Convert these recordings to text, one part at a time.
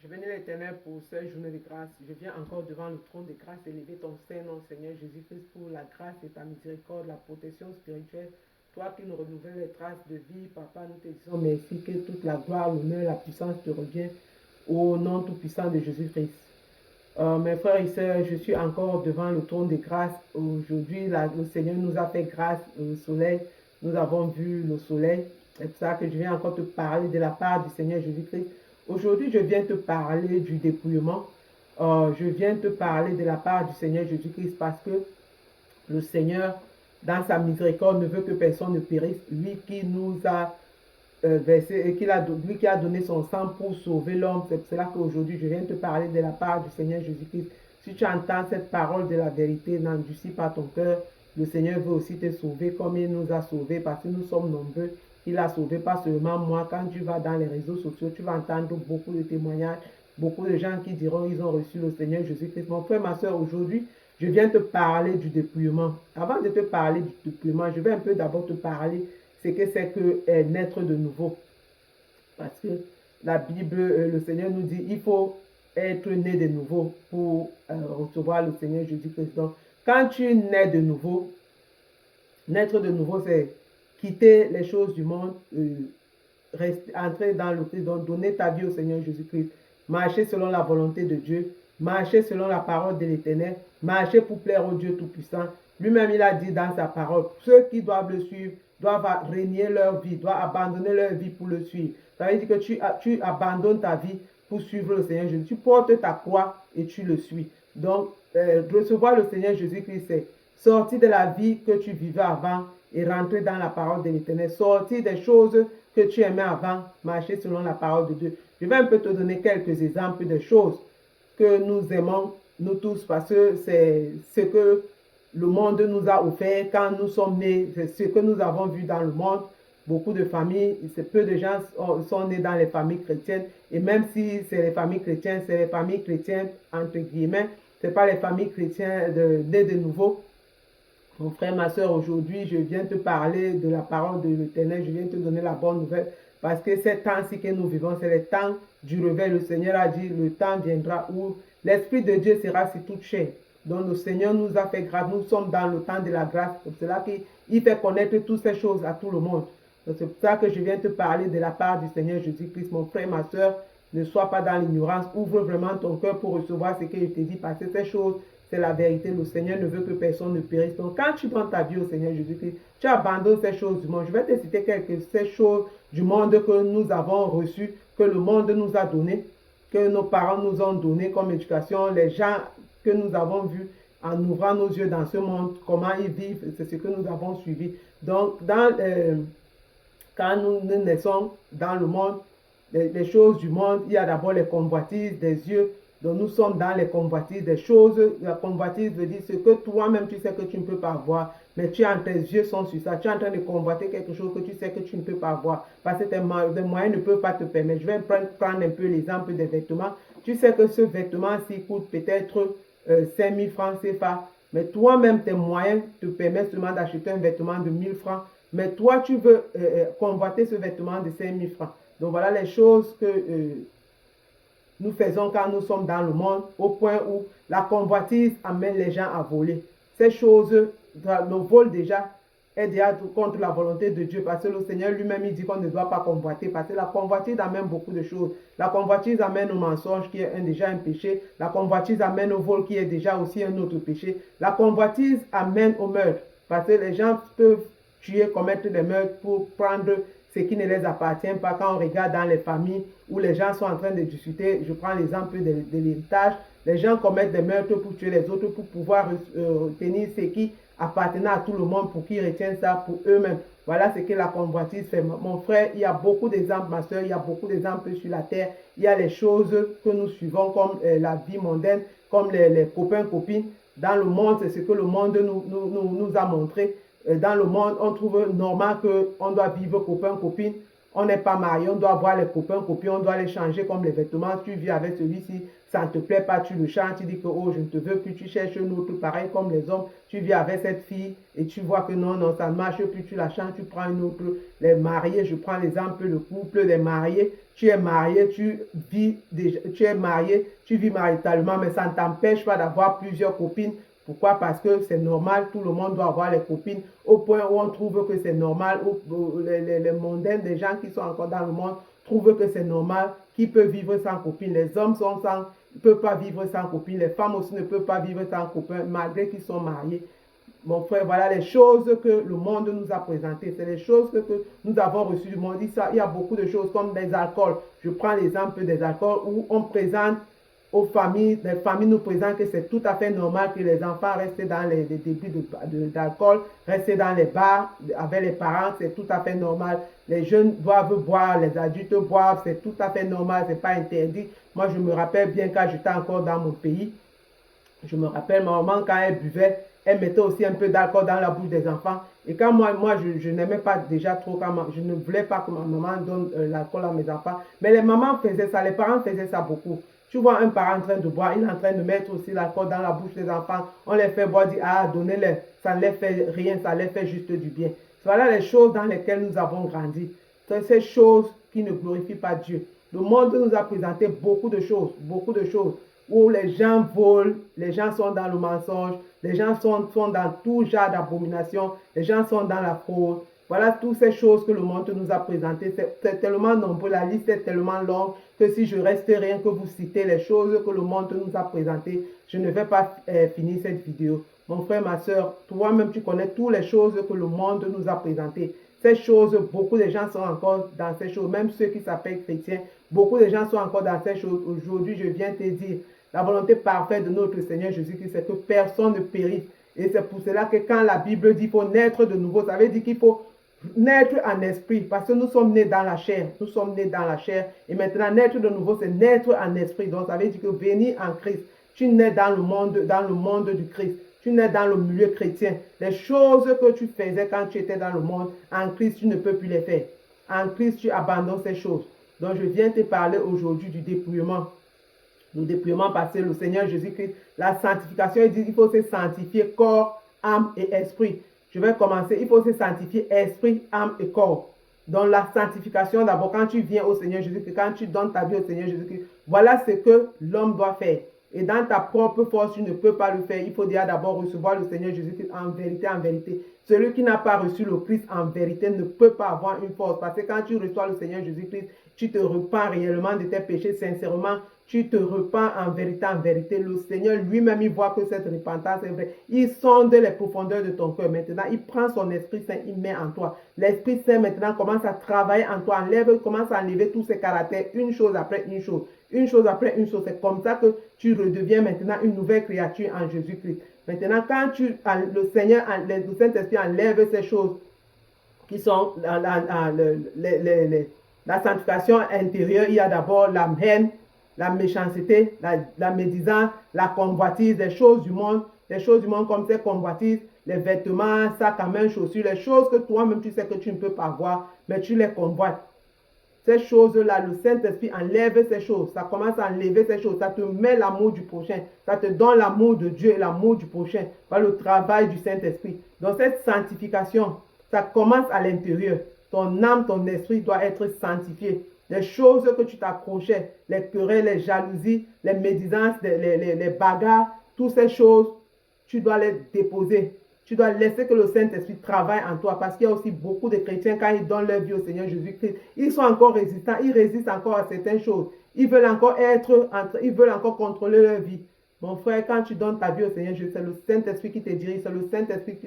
Je bénis l'Éternel pour cette journée de grâce. Je viens encore devant le trône de grâce élever ton Saint-Nom, Seigneur Jésus-Christ, pour la grâce et ta miséricorde, la protection spirituelle. Toi qui nous renouvelles les traces de vie, Papa, nous te disons merci que toute la gloire, l'honneur, la puissance te revient au nom tout-puissant de Jésus-Christ. Mes frères et sœurs, je suis encore devant le trône de grâce. Aujourd'hui, le Seigneur nous a fait grâce, le soleil. Nous avons vu le soleil. C'est pour ça que je viens encore te parler de la part du Seigneur Jésus-Christ. Aujourd'hui, je viens te parler du dépouillement. Je viens te parler de la part du Seigneur Jésus-Christ parce que le Seigneur, dans sa miséricorde, ne veut que personne ne périsse. Lui qui nous a versé, lui qui a donné son sang pour sauver l'homme. C'est pour cela qu'aujourd'hui, je viens te parler de la part du Seigneur Jésus-Christ. Si tu entends cette parole de la vérité, n'endurcis pas ton cœur. Le Seigneur veut aussi te sauver comme il nous a sauvés parce que nous sommes nombreux. Il a sauvé pas seulement moi. Quand tu vas dans les réseaux sociaux, tu vas entendre beaucoup de témoignages, beaucoup de gens qui diront qu'ils ont reçu le Seigneur Jésus-Christ. Mon frère, ma soeur, aujourd'hui, je viens te parler du dépouillement. Avant de te parler du dépouillement, je vais un peu d'abord te parler ce que c'est que naître de nouveau. Parce que la Bible, le Seigneur nous dit, il faut être né de nouveau pour recevoir le Seigneur Jésus-Christ. Donc, quand tu nais de nouveau, naître de nouveau, c'est quitter les choses du monde, entrer dans le Christ, donc donner ta vie au Seigneur Jésus-Christ, marcher selon la volonté de Dieu, marcher selon la parole de l'Éternel, marcher pour plaire au Dieu Tout-Puissant. Lui-même, il a dit dans sa parole, ceux qui doivent le suivre doivent régner leur vie, doivent abandonner leur vie pour le suivre. Ça veut dire que tu abandonnes ta vie pour suivre le Seigneur Jésus. Tu portes ta croix et tu le suis. Donc, recevoir le Seigneur Jésus-Christ, c'est sortir de la vie que tu vivais avant et rentrer dans la parole de l'Éternel. Sortir des choses que tu aimais avant, marcher selon la parole de Dieu. Je vais un peu te donner quelques exemples de choses que nous aimons, nous tous, parce que c'est ce que le monde nous a offert quand nous sommes nés, c'est ce que nous avons vu dans le monde. Beaucoup de familles, peu de gens sont nés dans les familles chrétiennes. Et même si c'est les familles chrétiennes, c'est les familles chrétiennes, entre guillemets. Ce n'est pas les familles chrétiennes nées de nouveau. Mon frère, ma soeur, aujourd'hui, je viens te parler de la parole de l'Éternel. Je viens te donner la bonne nouvelle. Parce que ces temps-ci que nous vivons, c'est le temps du réveil. Le Seigneur a dit, le temps viendra où l'Esprit de Dieu sera sur toute chair. Donc le Seigneur nous a fait grâce. Nous sommes dans le temps de la grâce. C'est cela qu'il fait connaître toutes ces choses à tout le monde. C'est pour ça que je viens te parler de la part du Seigneur Jésus-Christ. Mon frère, ma soeur, ne sois pas dans l'ignorance. Ouvre vraiment ton cœur pour recevoir ce que je te dis. Parce que ces choses, c'est la vérité. Le Seigneur ne veut que personne ne périsse. Donc quand tu donnes ta vie au Seigneur Jésus-Christ, tu abandonnes ces choses du monde. Je vais te citer quelques ces choses du monde que nous avons reçues, que le monde nous a données, que nos parents nous ont données comme éducation, les gens que nous avons vus en ouvrant nos yeux dans ce monde, comment ils vivent, c'est ce que nous avons suivi. Donc, quand nous naissons dans le monde, les choses du monde, il y a d'abord les convoitises des yeux. Donc, nous sommes dans les convoitises des choses. La convoitise veut dire ce que toi-même, tu sais que tu ne peux pas voir, mais tes yeux sont sur ça. Tu es en train de convoiter quelque chose que tu sais que tu ne peux pas voir, parce que tes moyens ne peuvent pas te permettre. Je vais prendre un peu l'exemple des vêtements. Tu sais que ce vêtement-ci coûte peut-être 5 000 francs CFA, mais toi-même, tes moyens te permettent seulement d'acheter un vêtement de 1 000 francs, mais toi, tu veux convoiter ce vêtement de 5 000 francs. Donc, voilà les choses que nous faisons quand nous sommes dans le monde, au point où la convoitise amène les gens à voler. Ces choses, le vol déjà est déjà contre la volonté de Dieu, parce que le Seigneur lui-même, il dit qu'on ne doit pas convoiter, parce que la convoitise amène beaucoup de choses. La convoitise amène au mensonge, qui est déjà un péché. La convoitise amène au vol, qui est déjà aussi un autre péché. La convoitise amène au meurtre, parce que les gens peuvent tuer, commettre des meurtres pour prendre ce qui ne les appartient pas. Quand on regarde dans les familles où les gens sont en train de discuter, je prends l'exemple de l'héritage, les gens commettent des meurtres pour tuer les autres, pour pouvoir retenir ce qui appartenait à tout le monde, pour qu'ils retiennent ça pour eux-mêmes. Voilà ce que la convoitise fait. Mon frère, il y a beaucoup d'exemples, ma soeur, il y a beaucoup d'exemples sur la terre. Il y a les choses que nous suivons comme la vie mondaine, comme les copains, copines. Dans le monde, c'est ce que le monde nous a montré. Dans le monde, on trouve normal qu'on doit vivre copain, copine. on n'est pas marié, on doit voir les copains, copines, on doit les changer comme les vêtements. Tu vis avec celui-ci, ça ne te plaît pas, tu le changes, tu dis que oh, je ne te veux plus, tu cherches un autre, pareil comme les hommes. Tu vis avec cette fille et tu vois que non, non, ça ne marche plus, tu la changes, tu prends une autre. Les mariés, je prends l'exemple, le couple des mariés. Tu es marié, tu vis déjà, tu es marié, tu vis maritalement, mais ça ne t'empêche pas d'avoir plusieurs copines. Pourquoi? Parce que c'est normal, tout le monde doit avoir les copines, au point où on trouve que c'est normal, où les mondains, des gens qui sont encore dans le monde, trouvent que c'est normal, qui peut vivre sans copine. Les hommes ne peuvent pas vivre sans copine, les femmes aussi ne peuvent pas vivre sans copain, malgré qu'ils sont mariés. Mon frère, voilà les choses que le monde nous a présentées. C'est les choses que nous avons reçues du monde. Il y a beaucoup de choses comme des alcools. Je prends l'exemple des alcools où on présente aux familles, les familles nous présentent que c'est tout à fait normal que les enfants restent dans les débits d'alcool, restent dans les bars avec les parents, c'est tout à fait normal. Les jeunes doivent boire, les adultes boivent, c'est tout à fait normal, c'est pas interdit. Moi, je me rappelle bien quand j'étais encore dans mon pays, je me rappelle ma maman quand elle buvait, elle mettait aussi un peu d'alcool dans la bouche des enfants. Et quand moi je n'aimais pas déjà trop, je ne voulais pas que ma maman donne l'alcool à mes enfants. Mais les mamans faisaient ça, les parents faisaient ça beaucoup. Tu vois un parent en train de boire, il est en train de mettre aussi l'alcool dans la bouche des enfants. On les fait boire, dit, ah, donnez-les. Ça ne les fait rien, ça les fait juste du bien. Voilà les choses dans lesquelles nous avons grandi. C'est ces choses qui ne glorifient pas Dieu. Le monde nous a présenté beaucoup de choses, où les gens volent, les gens sont dans le mensonge, les gens sont dans tout genre d'abomination, les gens sont dans la fraude. Voilà toutes ces choses que le monde nous a présentées. C'est tellement nombreux, la liste est tellement longue que si je reste rien que vous citer les choses que le monde nous a présentées, je ne vais pas finir cette vidéo. Mon frère, ma soeur, toi-même tu connais toutes les choses que le monde nous a présentées. Ces choses, beaucoup de gens sont encore dans ces choses, même ceux qui s'appellent chrétiens, beaucoup de gens sont encore dans ces choses. Aujourd'hui, je viens te dire, la volonté parfaite de notre Seigneur Jésus-Christ, c'est que personne ne périsse. Et c'est pour cela que quand la Bible dit qu'il faut naître de nouveau, ça veut dire qu'il faut naître en esprit, parce que nous sommes nés dans la chair. Nous sommes nés dans la chair. Et maintenant, naître de nouveau, c'est naître en esprit. Donc, ça veut dire que venir en Christ. Tu nais dans le monde du Christ. Tu nais dans le milieu chrétien. Les choses que tu faisais quand tu étais dans le monde, en Christ, tu ne peux plus les faire. En Christ, tu abandonnes ces choses. Donc, je viens te parler aujourd'hui du dépouillement. Le dépouillement parce que le Seigneur Jésus-Christ, la sanctification, il dit qu'il faut se sanctifier corps, âme et esprit. Je vais commencer. Il faut se sanctifier esprit, âme et corps. Donc la sanctification, d'abord, quand tu viens au Seigneur Jésus-Christ, quand tu donnes ta vie au Seigneur Jésus-Christ, voilà ce que l'homme doit faire. Et dans ta propre force, tu ne peux pas le faire. Il faut déjà d'abord recevoir le Seigneur Jésus-Christ en vérité, en vérité. Celui qui n'a pas reçu le Christ en vérité ne peut pas avoir une force. Parce que quand tu reçois le Seigneur Jésus-Christ, tu te repens réellement de tes péchés sincèrement. Tu te repens en vérité, en vérité. Le Seigneur lui-même, il voit que cette repentance est vraie. Il sonde les profondeurs de ton cœur. Maintenant, il prend son Esprit Saint, il met en toi. L'Esprit Saint, maintenant, commence à travailler en toi. Commence à enlever tous ces caractères, une chose après une chose. Une chose après une chose. C'est comme ça que tu redeviens maintenant une nouvelle créature en Jésus-Christ. Maintenant, quand le Seigneur, le Saint-Esprit enlève ces choses qui sont la sanctification intérieure, il y a d'abord la haine, la méchanceté, la médisance, la convoitise, les choses du monde comme ces convoitises, les vêtements, sacs à main, chaussures, les choses que toi-même tu sais que tu ne peux pas voir, mais tu les convoites. Ces choses-là, le Saint-Esprit enlève ces choses. Ça commence à enlever ces choses. Ça te met l'amour du prochain. Ça te donne l'amour de Dieu et l'amour du prochain par le travail du Saint-Esprit. Donc cette sanctification, ça commence à l'intérieur. Ton âme, ton esprit doit être sanctifié. Les choses que tu t'accrochais, les querelles, les jalousies, les médisances, les bagarres, toutes ces choses, tu dois les déposer. Tu dois laisser que le Saint-Esprit travaille en toi parce qu'il y a aussi beaucoup de chrétiens, quand ils donnent leur vie au Seigneur Jésus-Christ, ils sont encore résistants, ils résistent encore à certaines choses. Ils veulent encore contrôler leur vie. Mon frère, quand tu donnes ta vie au Seigneur Jésus, c'est le Saint-Esprit qui te dirige, c'est le Saint-Esprit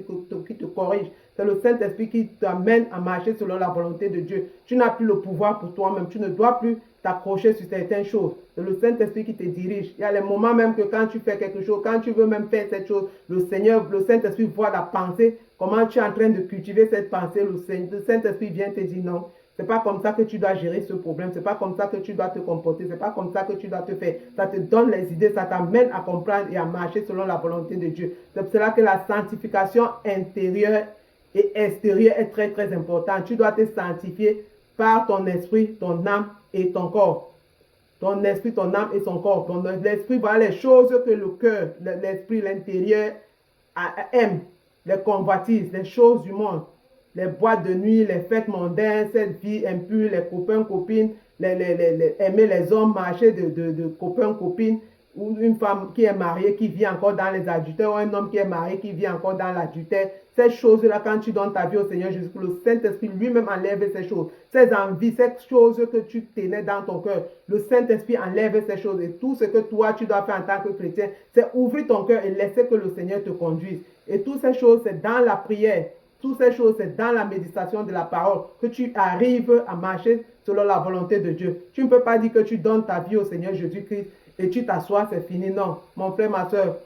qui te corrige, c'est le Saint-Esprit qui t'amène à marcher selon la volonté de Dieu. Tu n'as plus le pouvoir pour toi-même, tu ne dois plus t'accrocher sur certaines choses. C'est le Saint-Esprit qui te dirige. Il y a les moments même que quand tu fais quelque chose, quand tu veux même faire cette chose, le Saint-Esprit voit la pensée, comment tu es en train de cultiver cette pensée, le Saint-Esprit vient te dire non. C'est pas comme ça que tu dois gérer ce problème. C'est pas comme ça que tu dois te comporter. C'est pas comme ça que tu dois te faire. Ça te donne les idées, ça t'amène à comprendre et à marcher selon la volonté de Dieu. C'est pour cela que la sanctification intérieure et extérieure est très très importante. Tu dois te sanctifier par ton esprit, ton âme et ton corps. Ton esprit, ton âme et son corps. L'esprit, voilà les choses que le cœur, l'esprit, l'intérieur aime. Les convoitises, les choses du monde. Les boîtes de nuit, les fêtes mondaines, cette vie impure, les copains, copines, aimer les hommes, marcher de copains, copines, ou une femme qui est mariée, qui vit encore dans les adultères, ou un homme qui est marié, qui vit encore dans l'adultère. Ces choses-là, quand tu donnes ta vie au Seigneur Jésus, le Saint-Esprit lui-même enlève ces choses. Ces envies, ces choses que tu tenais dans ton cœur, le Saint-Esprit enlève ces choses. Et tout ce que toi, tu dois faire en tant que chrétien, c'est ouvrir ton cœur et laisser que le Seigneur te conduise. Et toutes ces choses, c'est dans la prière. Toutes ces choses, c'est dans la méditation de la parole que tu arrives à marcher selon la volonté de Dieu. Tu ne peux pas dire que tu donnes ta vie au Seigneur Jésus-Christ et tu t'assois, c'est fini. Non, mon frère, ma soeur,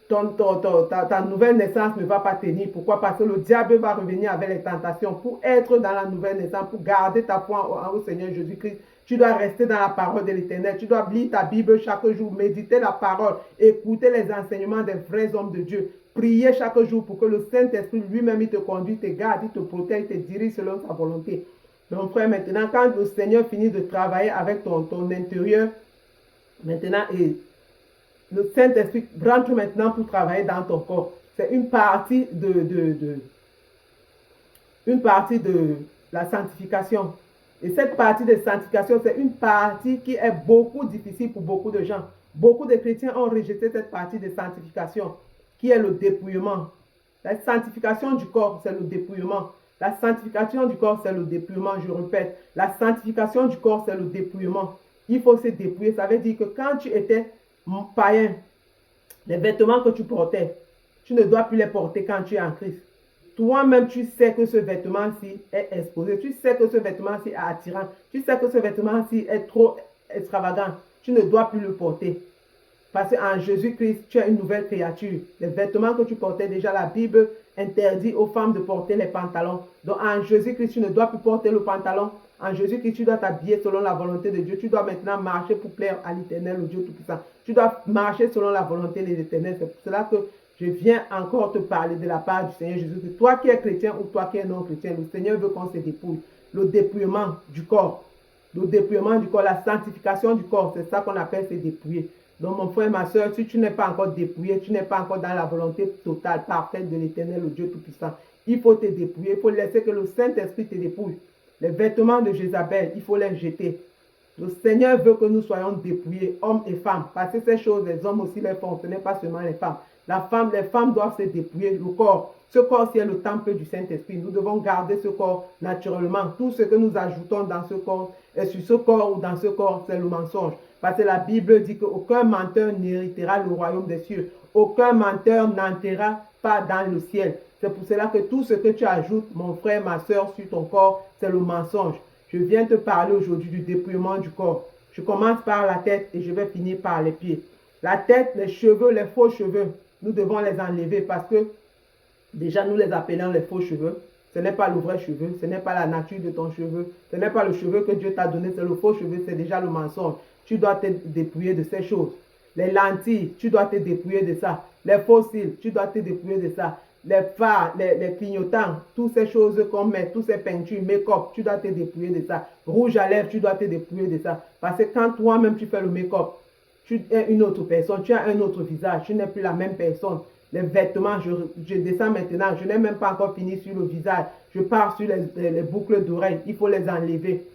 ta nouvelle naissance ne va pas tenir. Pourquoi? Parce que le diable va revenir avec les tentations. Pour être dans la nouvelle naissance, pour garder ta foi au Seigneur Jésus-Christ, tu dois rester dans la parole de l'Éternel. Tu dois lire ta Bible chaque jour, méditer la parole, écouter les enseignements des vrais hommes de Dieu. Prier chaque jour pour que le Saint-Esprit lui-même te conduise, te garde, il te protège, te dirige selon sa volonté. Donc frère, maintenant, quand le Seigneur finit de travailler avec ton intérieur, maintenant, le Saint-Esprit rentre maintenant pour travailler dans ton corps. C'est une partie de la sanctification. Et cette partie de sanctification, c'est une partie qui est beaucoup difficile pour beaucoup de gens. Beaucoup de chrétiens ont rejeté cette partie de sanctification, qui est le dépouillement. La sanctification du corps, c'est le dépouillement. La sanctification du corps, c'est le dépouillement. Je répète, la sanctification du corps, c'est le dépouillement. Il faut se dépouiller. Ça veut dire que quand tu étais païen, les vêtements que tu portais, tu ne dois plus les porter quand tu es en Christ. Toi-même, tu sais que ce vêtement-ci est exposé. Tu sais que ce vêtement-ci est attirant. Tu sais que ce vêtement-ci est trop extravagant. Tu ne dois plus le porter. Parce qu'en Jésus-Christ, tu es une nouvelle créature. Les vêtements que tu portais déjà, la Bible interdit aux femmes de porter les pantalons. Donc en Jésus-Christ, tu ne dois plus porter le pantalon. En Jésus-Christ, tu dois t'habiller selon la volonté de Dieu. Tu dois maintenant marcher pour plaire à l'Éternel, au Dieu Tout-Puissant. Tu dois marcher selon la volonté de l'Éternel. C'est pour cela que je viens encore te parler de la part du Seigneur Jésus. Toi qui es chrétien ou toi qui es non chrétien, le Seigneur veut qu'on se dépouille. Le dépouillement du corps. Le dépouillement du corps, la sanctification du corps, c'est ça qu'on appelle se dépouiller. Donc mon frère, ma soeur, si tu n'es pas encore dépouillé, tu n'es pas encore dans la volonté totale, parfaite de l'Éternel, le Dieu Tout-Puissant, il faut te dépouiller, il faut laisser que le Saint-Esprit te dépouille. Les vêtements de Jézabel, il faut les jeter. Le Seigneur veut que nous soyons dépouillés, hommes et femmes, parce que ces choses, les hommes aussi les font, ce n'est pas seulement les femmes. Les femmes doivent se dépouiller, le corps. Ce corps, c'est le temple du Saint-Esprit. Nous devons garder ce corps naturellement. Tout ce que nous ajoutons dans ce corps, et sur ce corps ou dans ce corps, c'est le mensonge. Parce que la Bible dit qu'aucun menteur n'héritera le royaume des cieux. Aucun menteur n'entrera pas dans le ciel. C'est pour cela que tout ce que tu ajoutes, mon frère, ma soeur, sur ton corps, c'est le mensonge. Je viens te parler aujourd'hui du dépouillement du corps. Je commence par la tête et je vais finir par les pieds. La tête, les cheveux, les faux cheveux, nous devons les enlever parce que déjà nous les appelons les faux cheveux. Ce n'est pas le vrai cheveu, ce n'est pas la nature de ton cheveu, ce n'est pas le cheveu que Dieu t'a donné, c'est le faux cheveu, c'est déjà le mensonge. Tu dois te dépouiller de ces choses. Les lentilles, tu dois te dépouiller de ça. Les fossiles, tu dois te dépouiller de ça. Les fards, les clignotants, toutes ces choses qu'on met, toutes ces peintures, make-up, tu dois te dépouiller de ça. Rouge à lèvres, tu dois te dépouiller de ça. Parce que quand toi-même tu fais le make-up, tu es une autre personne, tu as un autre visage, tu n'es plus la même personne. Les vêtements, je descends maintenant, je n'ai même pas encore fini sur le visage. Je pars sur les boucles d'oreilles, il faut les enlever.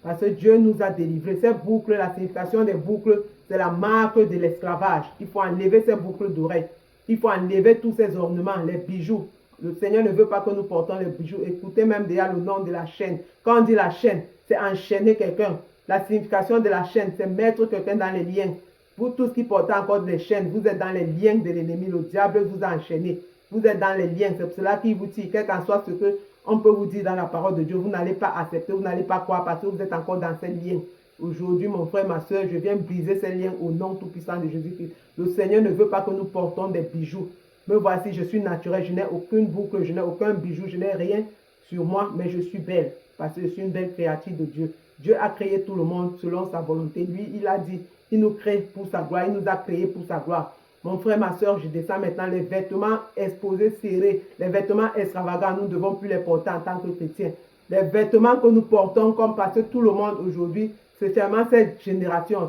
Parce que Dieu nous a délivrés. Ces boucles, la signification des boucles, c'est la marque de l'esclavage. Il faut enlever ces boucles d'oreilles. Il faut enlever tous ces ornements, les bijoux. Le Seigneur ne veut pas que nous portons les bijoux. Écoutez même déjà le nom de la chaîne. Quand on dit la chaîne, c'est enchaîner quelqu'un. La signification de la chaîne, c'est mettre quelqu'un dans les liens. Vous tous qui portez encore des chaînes, vous êtes dans les liens de l'ennemi. Le diable vous a enchaîné. Vous êtes dans les liens. C'est pour cela qu'il vous dit, quel qu'en soit ce que on peut vous dire dans la parole de Dieu, vous n'allez pas accepter, vous n'allez pas croire parce que vous êtes encore dans ces liens. Aujourd'hui, mon frère, ma soeur, je viens briser ces liens au nom tout-puissant de Jésus-Christ. Le Seigneur ne veut pas que nous portons des bijoux. Me voici, je suis naturel, je n'ai aucune boucle, je n'ai aucun bijou, je n'ai rien sur moi, mais je suis belle parce que je suis une belle créature de Dieu. Dieu a créé tout le monde selon sa volonté. Lui, il a dit, il nous crée pour sa gloire, il nous a créés pour sa gloire. Mon frère, ma soeur, je descends maintenant les vêtements exposés, serrés, les vêtements extravagants, nous ne devons plus les porter en tant que chrétiens. Les vêtements que nous portons, comme parce que tout le monde aujourd'hui, c'est seulement cette génération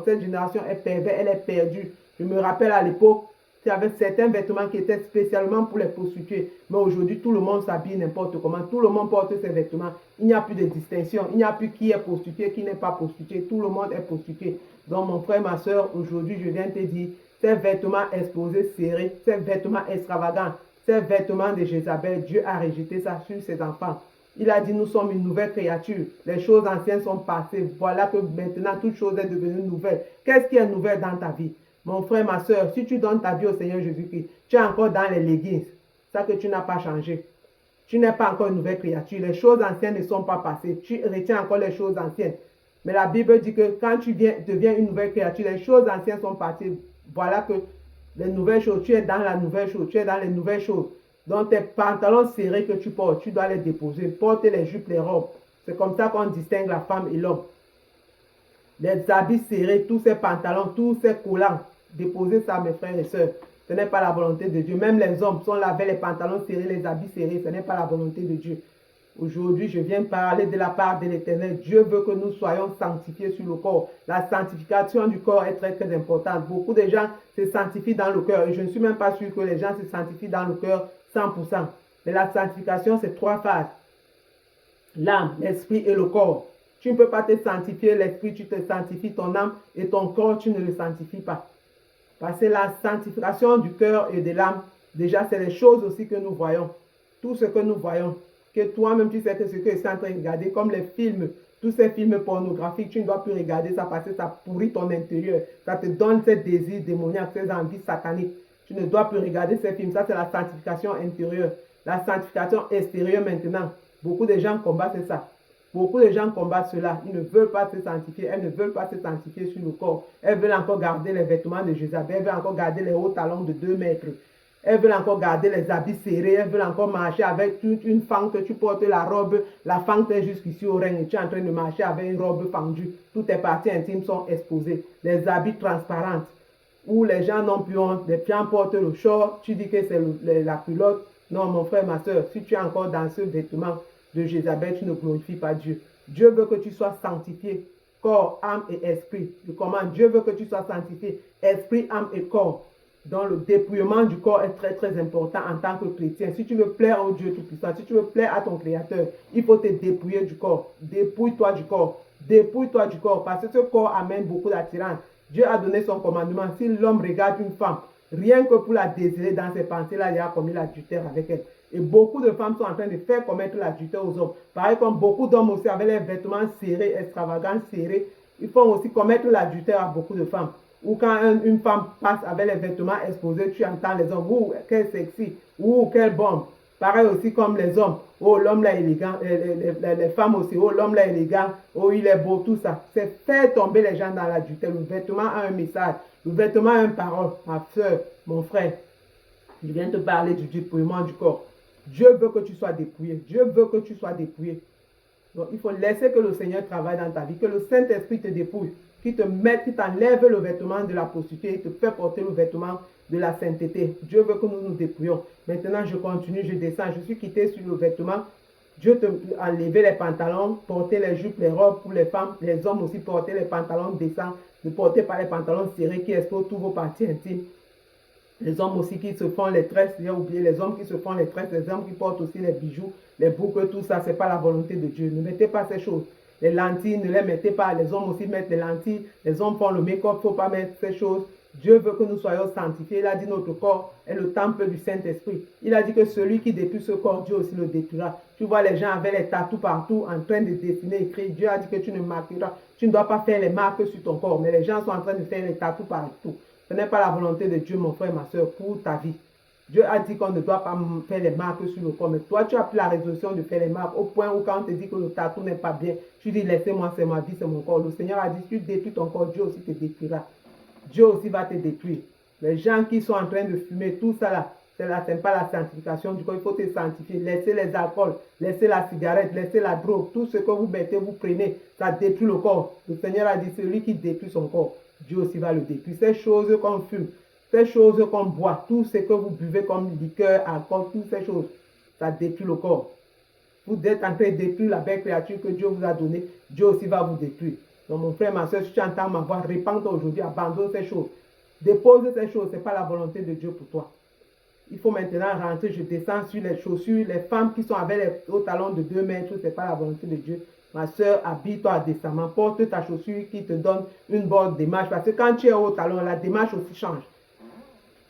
est perverse, elle est perdue. Je me rappelle à l'époque, il y avait certains vêtements qui étaient spécialement pour les prostituées. Mais aujourd'hui, tout le monde s'habille n'importe comment. Tout le monde porte ses vêtements. Il n'y a plus de distinction. Il n'y a plus qui est prostitué, qui n'est pas prostitué. Tout le monde est prostitué. Donc, mon frère, ma soeur, aujourd'hui, je viens te dire, ces vêtements exposés, serrés, ces vêtements extravagants, ces vêtements de Jézabel, Dieu a rejeté ça sur ses enfants. Il a dit, nous sommes une nouvelle créature. Les choses anciennes sont passées. Voilà que maintenant, toute chose est devenue nouvelle. Qu'est-ce qui est nouvelle dans ta vie? Mon frère, ma soeur, si tu donnes ta vie au Seigneur Jésus-Christ, tu es encore dans les leggings. Ça que tu n'as pas changé. Tu n'es pas encore une nouvelle créature. Les choses anciennes ne sont pas passées. Tu retiens encore les choses anciennes. Mais la Bible dit que quand tu deviens une nouvelle créature, les choses anciennes sont passées. Voilà que les nouvelles choses, tu es dans la nouvelle chose. Tu es dans les nouvelles choses. Donc tes pantalons serrés que tu portes, tu dois les déposer. Porte les jupes, les robes. C'est comme ça qu'on distingue la femme et l'homme. Les habits serrés, tous ces pantalons, tous ces collants. Déposez ça, mes frères et sœurs. Ce n'est pas la volonté de Dieu. Même les hommes sont là avec les pantalons serrés, les habits serrés. Ce n'est pas la volonté de Dieu. Aujourd'hui, je viens parler de la part de l'Éternel. Dieu veut que nous soyons sanctifiés sur le corps. La sanctification du corps est très, très importante. Beaucoup de gens se sanctifient dans le cœur. Et je ne suis même pas sûr que les gens se sanctifient dans le cœur 100%. Mais la sanctification, c'est 3 phases. L'âme, l'esprit et le corps. Tu ne peux pas te sanctifier l'esprit, tu te sanctifies ton âme et ton corps, tu ne le sanctifies pas. Parce que la sanctification du cœur et de l'âme, déjà, c'est les choses aussi que nous voyons. Tout ce que nous voyons. Que toi-même, tu sais que ce que tu es en train de regarder, comme les films, tous ces films pornographiques, tu ne dois plus regarder ça parce que ça pourrit ton intérieur. Ça te donne ces désirs démoniaques, ces envies sataniques. Tu ne dois plus regarder ces films. Ça, c'est la sanctification intérieure. La sanctification extérieure maintenant. Beaucoup de gens combattent ça. Beaucoup de gens combattent cela. Ils ne veulent pas se sanctifier. Elles ne veulent pas se sanctifier sur le corps. Elles veulent encore garder les vêtements de Jézabel. Elles veulent encore garder les hauts talons de 2 mètres. Elles veulent encore garder les habits serrés. Elles veulent encore marcher avec toute une fente. Tu portes la robe. La fente est jusqu'ici au règne. Tu es en train de marcher avec une robe fendue. Toutes tes parties intimes sont exposées. Les habits transparents. Où les gens n'ont plus honte. Les pieds portent le short. Tu dis que c'est la culotte. Non, mon frère, ma soeur, si tu es encore dans ce vêtement de Jézabel, tu ne glorifies pas Dieu. Dieu veut que tu sois sanctifié, corps, âme et esprit. Comment Dieu veut que tu sois sanctifié, esprit, âme et corps. Donc le dépouillement du corps est très très important en tant que chrétien. Si tu veux plaire au Dieu Tout-Puissant, si tu veux plaire à ton Créateur, il faut te dépouiller du corps. Dépouille-toi du corps. Dépouille-toi du corps parce que ce corps amène beaucoup d'attirance. Dieu a donné son commandement. Si l'homme regarde une femme, rien que pour la désirer dans ses pensées, là, il a commis l'adultère avec elle. Et beaucoup de femmes sont en train de faire commettre l'adultère aux hommes. Pareil comme beaucoup d'hommes aussi avec les vêtements serrés, extravagants, serrés, ils font aussi commettre l'adultère à beaucoup de femmes. Ou quand une femme passe avec les vêtements exposés, tu entends les hommes, ouh, quel sexy, ouh, quelle bombe. Pareil aussi comme les hommes, oh, l'homme là est élégant, les femmes aussi, oh, l'homme là est élégant, oh, il est beau, tout ça. C'est faire tomber les gens dans l'adultère. Le vêtement a un message, le vêtement a une parole. Ma soeur, mon frère, je viens te parler du dépouillement du corps. Dieu veut que tu sois dépouillé. Dieu veut que tu sois dépouillé. Donc, il faut laisser que le Seigneur travaille dans ta vie, que le Saint-Esprit te dépouille, qui t'enlève le vêtement de la prostituée et te fait porter le vêtement de la sainteté. Dieu veut que nous nous dépouillions. Maintenant, je continue, je descends. Je suis quitté sur le vêtement. Dieu a enlevé les pantalons, porter les jupes, les robes pour les femmes. Les hommes aussi porter les pantalons décents. Ne portez pas les pantalons serrés qui exposent tous vos parties intimes. Les hommes aussi qui se font les tresses, j'ai oublié, les hommes qui se font les tresses, les hommes qui portent aussi les bijoux, les boucles, tout ça, ce n'est pas la volonté de Dieu. Ne mettez pas ces choses. Les lentilles, ne les mettez pas. Les hommes aussi mettent les lentilles. Les hommes font le make-up, il ne faut pas mettre ces choses. Dieu veut que nous soyons sanctifiés. Il a dit notre corps est le temple du Saint-Esprit. Il a dit que celui qui détruit ce corps, Dieu aussi le détruira. Tu vois les gens avec les tatous partout en train de dessiner, écrire. Dieu a dit que tu ne marqueras. Tu ne dois pas faire les marques sur ton corps. Mais les gens sont en train de faire les tatous partout. Ce n'est pas la volonté de Dieu, mon frère, ma soeur, pour ta vie. Dieu a dit qu'on ne doit pas faire les marques sur le corps. Mais toi, tu as pris la résolution de faire les marques au point où quand on te dit que le tatou n'est pas bien, tu dis laissez-moi, c'est ma vie, c'est mon corps. Le Seigneur a dit, si tu détruis ton corps, Dieu aussi te détruira. Dieu aussi va te détruire. Les gens qui sont en train de fumer, tout ça là, ce n'est pas la sanctification du corps. Il faut te sanctifier. Laissez les alcools, laissez la cigarette, laissez la drogue. Tout ce que vous mettez, vous prenez, ça détruit le corps. Le Seigneur a dit, celui qui détruit son corps, Dieu aussi va le détruire. Ces choses qu'on fume, ces choses qu'on boit, tout ce que vous buvez comme liqueur, alcool, toutes ces choses, ça détruit le corps. vous êtes en train de détruire la belle créature que Dieu vous a donnée, Dieu aussi va vous détruire. Donc mon frère, ma soeur, si tu entends ma voix, répands-toi aujourd'hui, abandonne ces choses. Dépose ces choses, ce n'est pas la volonté de Dieu pour toi. Il faut maintenant rentrer, je descends sur les chaussures, les femmes qui sont avec les hauts talons de 2 mètres, ce n'est pas la volonté de Dieu. Ma soeur, habille-toi décemment, porte ta chaussure qui te donne une bonne démarche. Parce que quand tu es au talon, la démarche aussi change.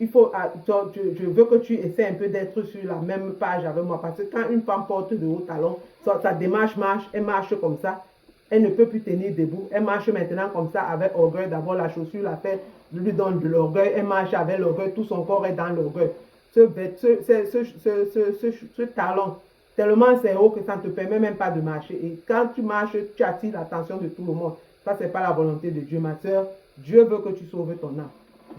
Il faut, je veux que tu essaies un peu d'être sur la même page avec moi. Parce que quand une femme porte de hauts talons, sa démarche marche, elle marche comme ça. Elle ne peut plus tenir debout. Elle marche maintenant comme ça avec orgueil. D'abord, la chaussure la fait, lui donne de l'orgueil. Elle marche avec l'orgueil. Tout son corps est dans l'orgueil. Ce talon, tellement c'est haut que ça ne te permet même pas de marcher. Et quand tu marches, tu attires l'attention de tout le monde. Ça, ce n'est pas la volonté de Dieu, ma soeur. Dieu veut que tu sauves ton âme.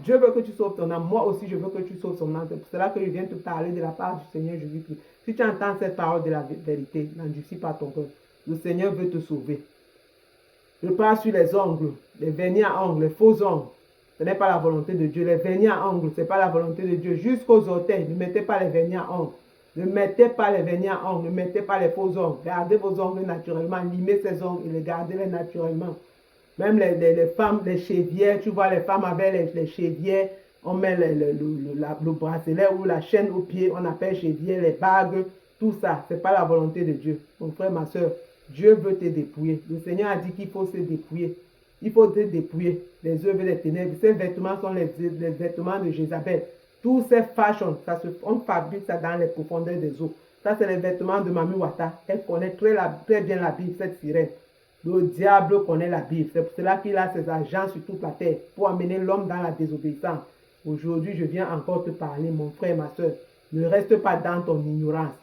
Dieu veut que tu sauves ton âme. Moi aussi, je veux que tu sauves ton âme. C'est pour cela que je viens te parler de la part du Seigneur Jésus-Christ. Si tu entends cette parole de la vérité, n'endurcis pas ton cœur. Le Seigneur veut te sauver. Je parle sur les ongles, les vernis à ongles, les faux ongles. Ce n'est pas la volonté de Dieu. Les vernis à ongles, ce n'est pas la volonté de Dieu. Jusqu'aux orteils, ne mettez pas les vernis à ongles. Ne mettez pas les vernis à ongles, ne mettez pas les faux ongles. Gardez vos ongles naturellement, limez ces ongles et les gardez-les naturellement. Même les femmes, les chévières, tu vois les femmes avec les chévières, on met le bracelet ou la chaîne au pied, on appelle chévière, les bagues, tout ça, ce n'est pas la volonté de Dieu. Mon frère, ma soeur, Dieu veut te dépouiller. Le Seigneur a dit qu'il faut se dépouiller. Il faut te dépouiller des œuvres des ténèbres. Ces vêtements sont les vêtements de Jézabel. Tous ces fashions, on fabrique ça dans les profondeurs des eaux. Ça, c'est les vêtements de Mami Wata. Elle connaît très bien la Bible, cette sirène. Le diable connaît la Bible. C'est pour cela qu'il a ses agents sur toute la terre pour amener l'homme dans la désobéissance. Aujourd'hui, je viens encore te parler, mon frère, ma soeur. Ne reste pas dans ton ignorance.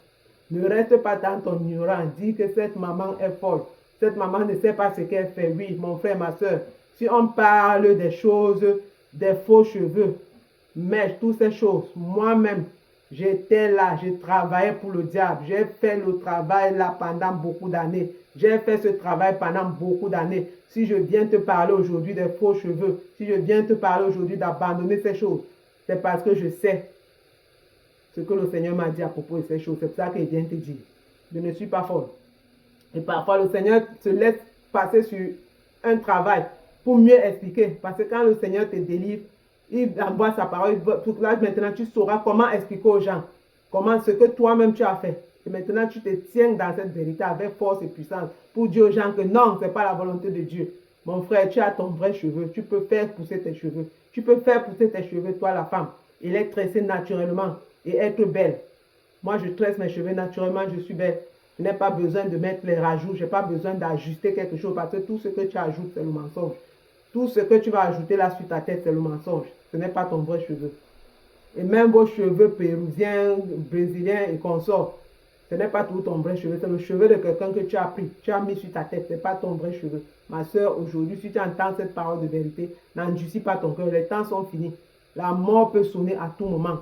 Ne reste pas dans ton ignorance. Dis que cette maman est folle. Cette maman ne sait pas ce qu'elle fait. Oui, mon frère, ma soeur. Si on parle des choses, des faux cheveux, mèches, toutes ces choses, moi-même, j'étais là, j'ai travaillé pour le diable. J'ai fait le travail là pendant beaucoup d'années. J'ai fait ce travail pendant beaucoup d'années. Si je viens te parler aujourd'hui des faux cheveux, si je viens te parler aujourd'hui d'abandonner ces choses, c'est parce que je sais ce que le Seigneur m'a dit à propos de ces choses. C'est pour ça qu'il vient te dire. Je ne suis pas folle. Et parfois, le Seigneur se laisse passer sur un travail pour mieux expliquer. Parce que quand le Seigneur te délivre, il envoie sa parole. Là, maintenant, tu sauras comment expliquer aux gens. Comment ce que toi-même tu as fait. Et maintenant, tu te tiens dans cette vérité avec force et puissance pour dire aux gens que non, ce n'est pas la volonté de Dieu. Mon frère, tu as ton vrai cheveu. Tu peux faire pousser tes cheveux. Tu peux faire pousser tes cheveux, toi, la femme. Et les tresser naturellement et être belle. Moi, je tresse mes cheveux naturellement, je suis belle. Je n'ai pas besoin de mettre les rajouts. Je n'ai pas besoin d'ajuster quelque chose parce que tout ce que tu ajoutes, c'est le mensonge. Tout ce que tu vas ajouter là sur ta tête, c'est le mensonge. Ce n'est pas ton vrai cheveu. Et même vos cheveux péruviens, brésiliens et consorts, ce n'est pas tout ton vrai cheveu. C'est le cheveu de quelqu'un que tu as pris. Tu as mis sur ta tête. Ce n'est pas ton vrai cheveu. Ma soeur, aujourd'hui, si tu entends cette parole de vérité, n'endurcis pas ton cœur. Les temps sont finis. La mort peut sonner à tout moment.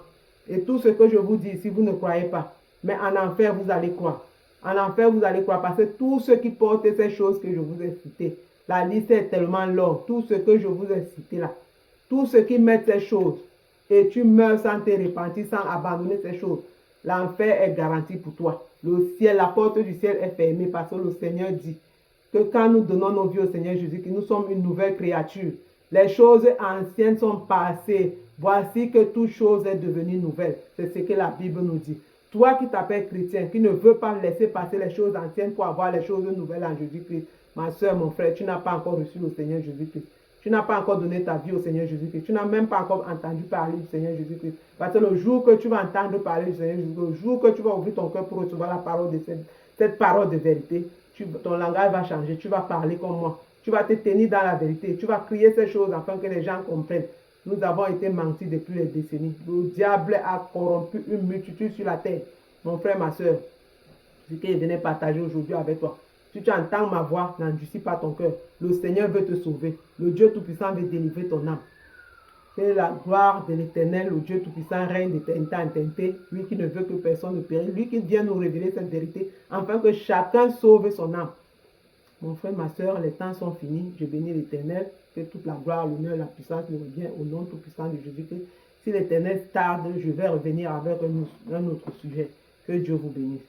Et tout ce que je vous dis ici, vous ne croyez pas. Mais en enfer, vous allez croire. En enfer, vous allez croire. Parce que tous ceux qui portent ces choses que je vous ai citées, la liste est tellement longue. Tout ce que je vous ai cité là. Tous ceux qui mettent ces choses et tu meurs sans te repentir, sans abandonner ces choses, l'enfer est garanti pour toi. Le ciel, la porte du ciel est fermée parce que le Seigneur dit que quand nous donnons nos vies au Seigneur Jésus, que nous sommes une nouvelle créature. Les choses anciennes sont passées. Voici que toute chose est devenue nouvelle. C'est ce que la Bible nous dit. Toi qui t'appelles chrétien, qui ne veux pas laisser passer les choses anciennes pour avoir les choses nouvelles en Jésus-Christ, ma soeur, mon frère, tu n'as pas encore reçu le Seigneur Jésus-Christ. Tu n'as pas encore donné ta vie au Seigneur Jésus-Christ. Tu n'as même pas encore entendu parler du Seigneur Jésus-Christ. Parce que le jour que tu vas entendre parler du Seigneur Jésus-Christ, le jour que tu vas ouvrir ton cœur pour recevoir la parole de cette parole de vérité, ton langage va changer. Tu vas parler comme moi. Tu vas te tenir dans la vérité. Tu vas crier ces choses afin que les gens comprennent. Nous avons été mentis depuis les décennies. Le diable a corrompu une multitude sur la terre. Mon frère, ma soeur, ce que je venais partager aujourd'hui avec toi. Si tu entends ma voix, n'endurcis pas ton cœur. Le Seigneur veut te sauver. Le Dieu Tout-Puissant veut délivrer ton âme. Que la gloire de l'Éternel, le Dieu Tout-Puissant, règne d'éternité en éternité. Lui qui ne veut que personne ne périsse. Lui qui vient nous révéler cette vérité, afin que chacun sauve son âme. Mon frère, ma soeur, les temps sont finis. Je bénis l'Éternel. Que toute la gloire, l'honneur, la puissance me revient au nom Tout-Puissant de Jésus-Christ. Si l'Éternel tarde, je vais revenir avec un autre sujet. Que Dieu vous bénisse.